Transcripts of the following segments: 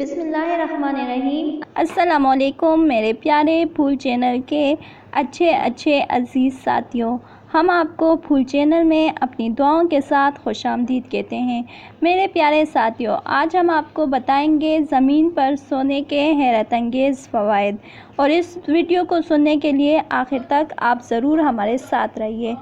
بسم اللہ الرحمن الرحیم۔ السلام علیکم میرے پیارے پھول چینل کے اچھے عزیز ساتھیوں، ہم آپ کو پھول چینل میں اپنی دعاؤں کے ساتھ خوش آمدید کہتے ہیں۔ میرے پیارے ساتھیوں، آج ہم آپ کو بتائیں گے زمین پر سونے کے حیرت انگیز فوائد، اور اس ویڈیو کو سننے کے لیے آخر تک آپ ضرور ہمارے ساتھ رہیے۔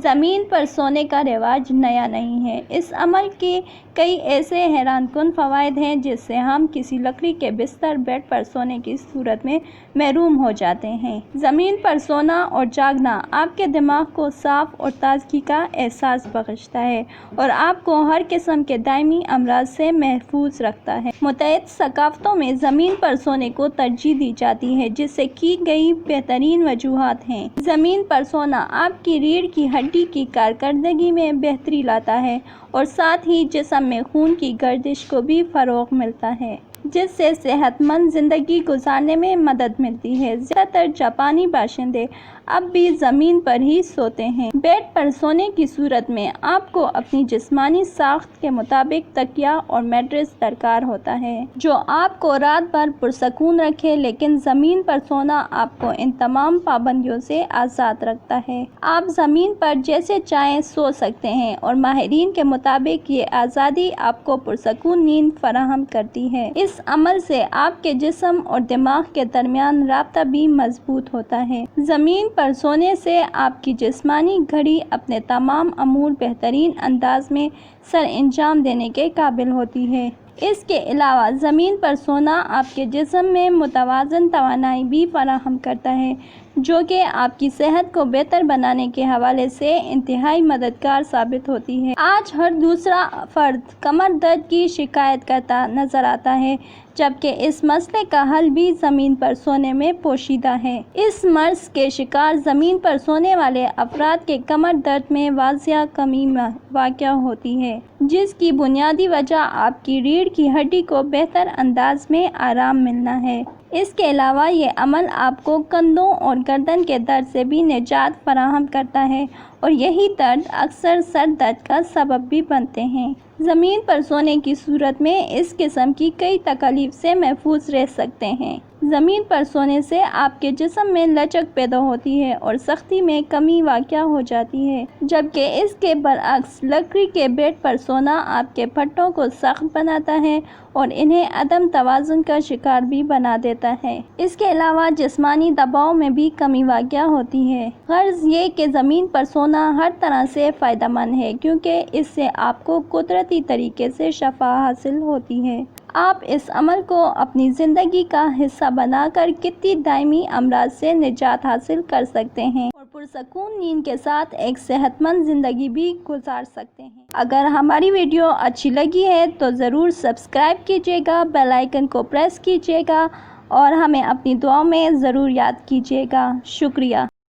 زمین پر سونے کا رواج نیا نہیں ہے، اس عمل کے کئی ایسے حیران کن فوائد ہیں جس سے ہم کسی لکڑی کے بستر بیڈ پر سونے کی صورت میں محروم ہو جاتے ہیں۔ زمین پر سونا اور جاگنا آپ کے دماغ کو صاف اور تازگی کا احساس بخشتا ہے اور آپ کو ہر قسم کے دائمی امراض سے محفوظ رکھتا ہے۔ متعدد ثقافتوں میں زمین پر سونے کو ترجیح دی جاتی ہے، جس سے کی گئی بہترین وجوہات ہیں۔ زمین پر سونا آپ کی ریڑھ کی ہڈی کی کارکردگی میں بہتری لاتا ہے اور ساتھ ہی جسم میں خون کی گردش کو بھی فروغ ملتا ہے، جس سے صحت مند زندگی گزارنے میں مدد ملتی ہے۔ زیادہ تر جاپانی باشندے اب بھی زمین پر ہی سوتے ہیں۔ بیڈ پر سونے کی صورت میں آپ کو اپنی جسمانی ساخت کے مطابق تکیہ اور میٹریس درکار ہوتا ہے، جو آپ کو رات بھر پرسکون رکھے، لیکن زمین پر سونا آپ کو ان تمام پابندیوں سے آزاد رکھتا ہے۔ آپ زمین پر جیسے چاہیں سو سکتے ہیں اور ماہرین کے مطابق یہ آزادی آپ کو پرسکون نیند فراہم کرتی ہے۔ اس عمل سے آپ کے جسم اور دماغ کے درمیان رابطہ بھی مضبوط ہوتا ہے۔ زمین پر سونے سے آپ کی جسمانی گھڑی اپنے تمام امور بہترین انداز میں سر انجام دینے کے قابل ہوتی ہے۔ اس کے علاوہ زمین پر سونا آپ کے جسم میں متوازن توانائی بھی فراہم کرتا ہے، جو کہ آپ کی صحت کو بہتر بنانے کے حوالے سے انتہائی مددگار ثابت ہوتی ہے۔ آج ہر دوسرا فرد کمر درد کی شکایت کرتا نظر آتا ہے، جبکہ اس مسئلے کا حل بھی زمین پر سونے میں پوشیدہ ہے۔ اس مرض کے شکار زمین پر سونے والے افراد کے کمر درد میں واضح کمی واقع ہوتی ہے، جس کی بنیادی وجہ آپ کی ریڑھ کی ہڈی کو بہتر انداز میں آرام ملنا ہے۔ اس کے علاوہ یہ عمل آپ کو کندھوں اور گردن کے درد سے بھی نجات فراہم کرتا ہے، اور یہی درد اکثر سر درد کا سبب بھی بنتے ہیں۔ زمین پر سونے کی صورت میں اس قسم کی کئی تکالیف سے محفوظ رہ سکتے ہیں۔ زمین پر سونے سے آپ کے جسم میں لچک پیدا ہوتی ہے اور سختی میں کمی واقع ہو جاتی ہے، جبکہ اس کے برعکس لکڑی کے بیڈ پر سونا آپ کے پٹھوں کو سخت بناتا ہے اور انہیں عدم توازن کا شکار بھی بنا دیتا ہے۔ اس کے علاوہ جسمانی دباؤ میں بھی کمی واقع ہوتی ہے۔ غرض یہ کہ زمین پر سونا ہر طرح سے فائدہ مند ہے، کیونکہ اس سے آپ کو قدرتی طریقے سے شفا حاصل ہوتی ہے۔ آپ اس عمل کو اپنی زندگی کا حصہ بنا کر کتنی دائمی امراض سے نجات حاصل کر سکتے ہیں اور پرسکون نیند کے ساتھ ایک صحت مند زندگی بھی گزار سکتے ہیں۔ اگر ہماری ویڈیو اچھی لگی ہے تو ضرور سبسکرائب کیجیے گا، بیل آئیکن کو پریس کیجیے گا اور ہمیں اپنی دعاؤں میں ضرور یاد کیجیے گا۔ شکریہ۔